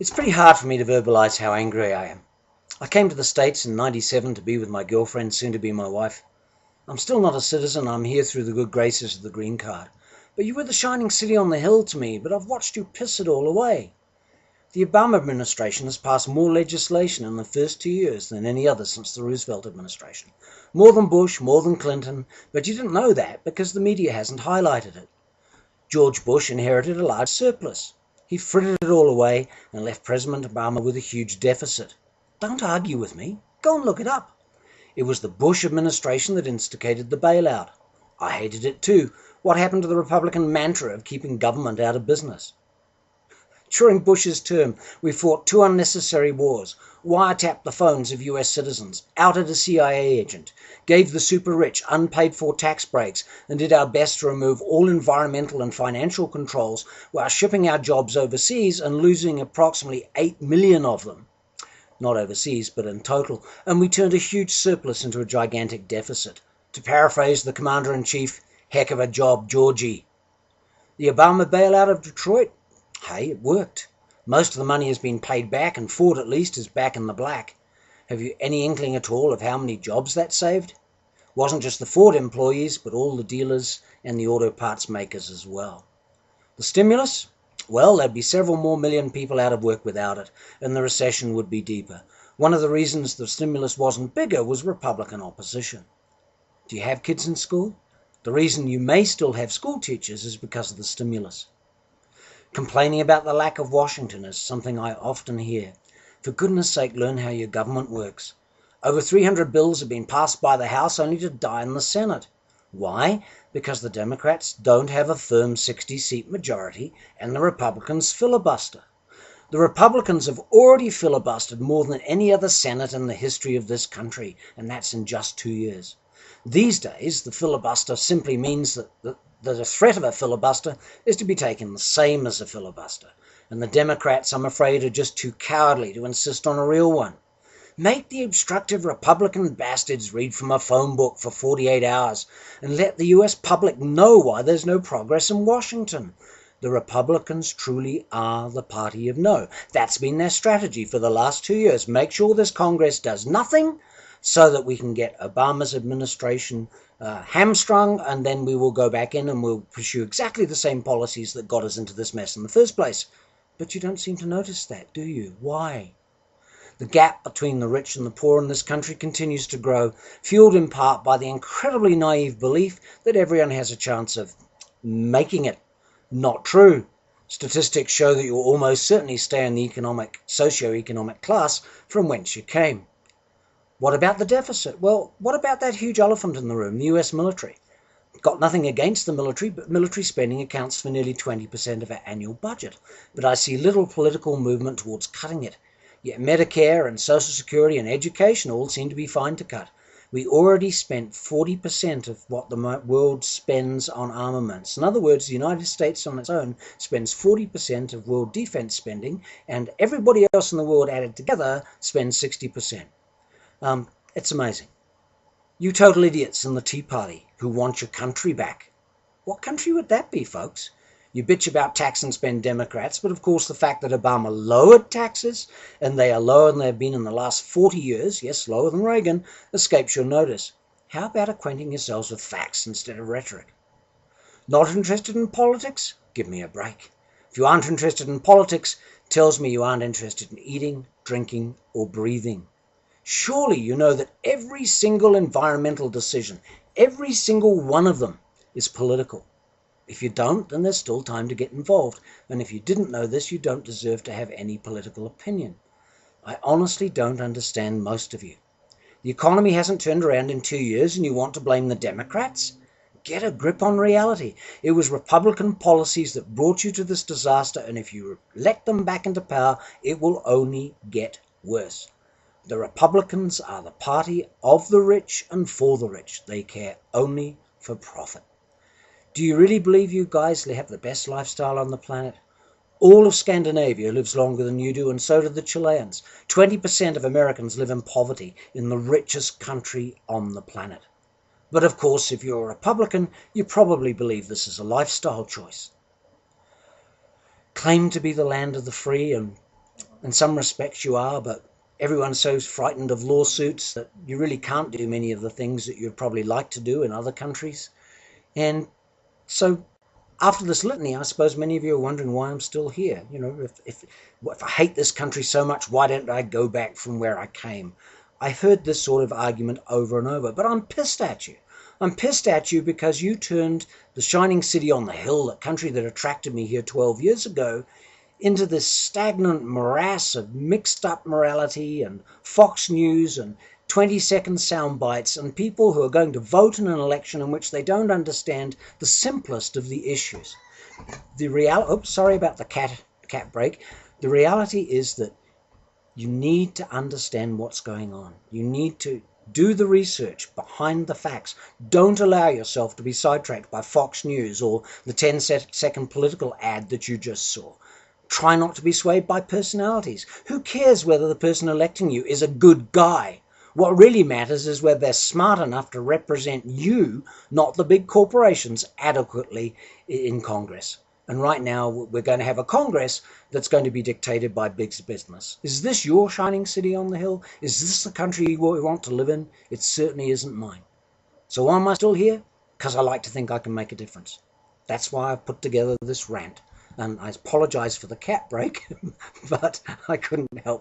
It's pretty hard for me to verbalize how angry I am. I came to the States in '97 to be with my girlfriend, soon to be my wife. I'm still not a citizen. I'm here through the good graces of the green card. But you were the shining city on the hill to me, but I've watched you piss it all away. The Obama administration has passed more legislation in the first 2 years than any other since the Roosevelt administration. More than Bush, more than Clinton, but you didn't know that because the media hasn't highlighted it. George Bush inherited a large surplus. He frittered it all away and left President Obama with a huge deficit. Don't argue with me. Go and look it up. It was the Bush administration that instigated the bailout. I hated it too. What happened to the Republican mantra of keeping government out of business? During Bush's term, we fought 2 unnecessary wars, wiretapped the phones of US citizens, outed a CIA agent, gave the super rich unpaid-for tax breaks, and did our best to remove all environmental and financial controls while shipping our jobs overseas and losing approximately 8 million of them. Not overseas, but in total, and we turned a huge surplus into a gigantic deficit. To paraphrase the Commander-in-Chief, heck of a job, Georgie. The Obama bailout of Detroit? Hey, it worked. Most of the money has been paid back, and Ford at least is back in the black. Have you any inkling at all of how many jobs that saved? Wasn't just the Ford employees, but all the dealers and the auto parts makers as well. The stimulus? Well, there'd be several more million people out of work without it, and the recession would be deeper. One of the reasons the stimulus wasn't bigger was Republican opposition. Do you have kids in school? The reason you may still have school teachers is because of the stimulus. Complaining about the lack of Washington is something I often hear. For goodness sake, learn how your government works. Over 300 bills have been passed by the House only to die in the Senate. Why? Because the Democrats don't have a firm 60-seat majority and the Republicans filibuster. The Republicans have already filibustered more than any other Senate in the history of this country, and that's in just 2 years. These days, the filibuster simply means that the threat of a filibuster is to be taken the same as a filibuster, and the Democrats, I'm afraid, are just too cowardly to insist on a real one. Make the obstructive Republican bastards read from a phone book for 48 hours and let the US public know why there's no progress in Washington. The Republicans truly are the party of no. That's been their strategy for the last 2 years. Make sure this Congress does nothing so that we can get Obama's administration hamstrung, and then we will go back in and we'll pursue exactly the same policies that got us into this mess in the first place. But you don't seem to notice that, do you? Why? The gap between the rich and the poor in this country continues to grow, fueled in part by the incredibly naive belief that everyone has a chance of making it. Not true. Statistics show that you'll almost certainly stay in the socio-economic class from whence you came. What about the deficit? Well, what about that huge elephant in the room, the US military? Got nothing against the military, but military spending accounts for nearly 20% of our annual budget. But I see little political movement towards cutting it. Yet Medicare and Social Security and education all seem to be fine to cut. We already spent 40% of what the world spends on armaments. In other words, the United States on its own spends 40% of world defense spending, and everybody else in the world added together spends 60%. It's amazing. You total idiots in the Tea Party who want your country back. What country would that be, folks? You bitch about tax and spend Democrats, but of course the fact that Obama lowered taxes, and they are lower than they've been in the last 40 years, yes, lower than Reagan, escapes your notice. How about acquainting yourselves with facts instead of rhetoric? Not interested in politics? Give me a break. If you aren't interested in politics, it tells me you aren't interested in eating, drinking, or breathing. Surely you know that every single environmental decision, every single one of them, is political. If you don't, then there's still time to get involved. And if you didn't know this, you don't deserve to have any political opinion. I honestly don't understand most of you. The economy hasn't turned around in 2 years and you want to blame the Democrats? Get a grip on reality. It was Republican policies that brought you to this disaster, and if you elect them back into power, it will only get worse. The Republicans are the party of the rich and for the rich. They care only for profit. Do you really believe you guys have the best lifestyle on the planet? All of Scandinavia lives longer than you do, and so do the Chileans. 20% of Americans live in poverty in the richest country on the planet. But of course, if you're a Republican, you probably believe this is a lifestyle choice. Claim to be the land of the free, and In some respects you are, but everyone's so frightened of lawsuits that you really can't do many of the things that you'd probably like to do in other countries. And so after this litany, I suppose many of you are wondering why I'm still here. If I hate this country so much, why don't I go back from where I came? I heard this sort of argument over and over, but I'm pissed at you. I'm pissed at you because you turned the shining city on the hill, the country that attracted me here 12 years ago, into this stagnant morass of mixed up morality and Fox News and 20-second sound bites and people who are going to vote in an election in which they don't understand the simplest of the issues. Sorry about the cat break. The reality is that you need to understand what's going on. You need to do the research behind the facts. Don't allow yourself to be sidetracked by Fox News or the 10-second political ad that you just saw. Try not to be swayed by personalities. Who cares whether the person electing you is a good guy? What really matters is whether they're smart enough to represent you, not the big corporations, adequately in Congress. And right now we're going to have a Congress that's going to be dictated by big business. Is this your shining city on the hill? Is this the country you want to live in? It certainly isn't mine. So why am I still here? Because I like to think I can make a difference. That's why I've put together this rant. And I apologize for the cat break, but I couldn't help